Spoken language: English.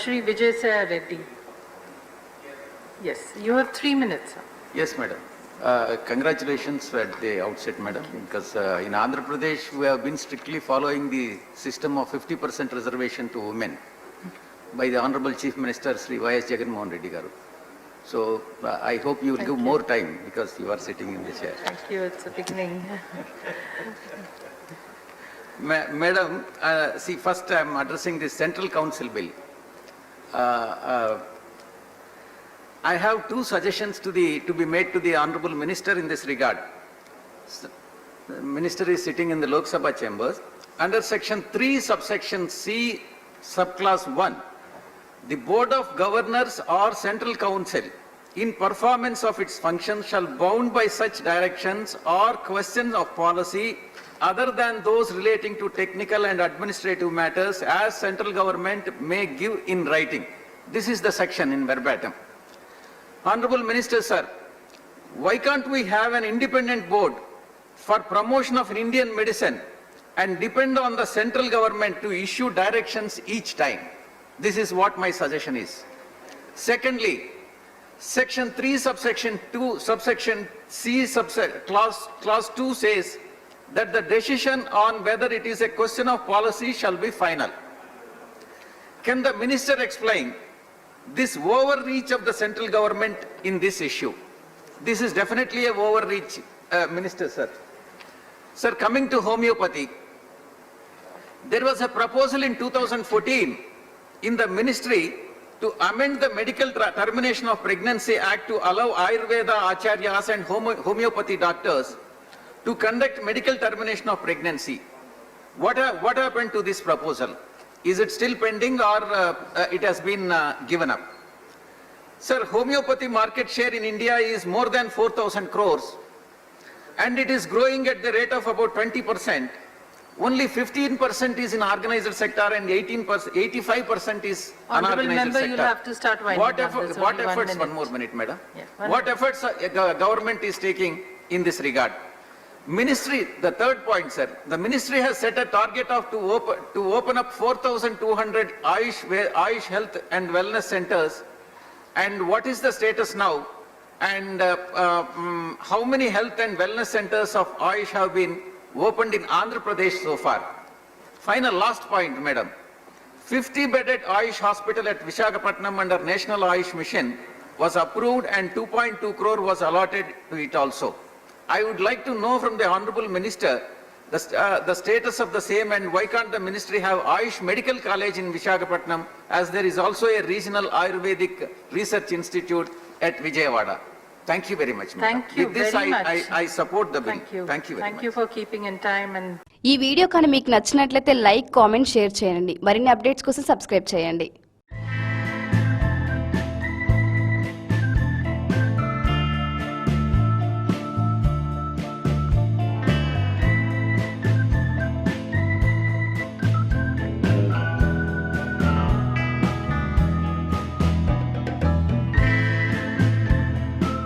Shri Vijay Reddy. Yes, you have 3 minutes. Sir. Yes, madam. Congratulations at the outset, madam, because in Andhra Pradesh we have been strictly following the system of 50% reservation to women by the Honorable Chief Minister Sri Y.S. Jagan Mohan Reddy Garu. So I hope you will give more time because you are sitting in the chair. Thank you. It's a beginning. Madam, see, first I am addressing the Central Council Bill. I have two suggestions to be made to the Honorable Minister in this regard. The Minister is sitting in the Lok Sabha chambers. Under Section 3, subsection C, subclass 1, the Board of Governors or Central Council, in performance of its functions, shall bound by such directions or questions of policy other than those relating to technical and administrative matters as central government may give in writing. This is the section in verbatim. Honorable Minister, sir, why can't we have an independent board for promotion of Indian medicine and depend on the central government to issue directions each time? This is what my suggestion is. Secondly, Section 3, subsection 2, subsection C, clause 2 says that the decision on whether it is a question of policy shall be final. Can the Minister explain this overreach of the central government in this issue? This is definitely an overreach, Minister, sir. Sir, coming to homeopathy, there was a proposal in 2014 in the ministry to amend the Medical Termination of Pregnancy Act to allow Ayurveda Acharyas and homeopathy doctors to conduct medical termination of pregnancy. What happened to this proposal? Is it still pending or it has been given up? Sir, homeopathy market share in India is more than 4,000 crores and it is growing at the rate of about 20%. Only 15% is in organized sector and 85% is unorganized member, sector. You'll have to start winding What up. efforts, one more minute, madam. Yeah, what efforts government is taking in this regard? Ministry, the third point, sir, the ministry has set a target of to open up 4,200 Ayush health and wellness centers. And what is the status now? And how many health and wellness centers of Ayush have been opened in Andhra Pradesh so far? Final last point, madam. 50-bedded Ayush hospital at Visakhapatnam under National Ayush Mission was approved and 2.2 crore was allotted to it also. I would like to know from the Honorable Minister the status of the same and why can't the ministry have Ayush Medical College in Visakhapatnam as there is also a regional Ayurvedic research institute at Vijayawada. Thank you very much, madam. Thank you With this, very much. I support the bill. Thank you. Thank you very much. Thank you for keeping in time. And ఈ video కానీ మీకు నచ్చినట్లయితే like, comment, share చేయండి. మరిన్ని updates కోసం subscribe చేయండి.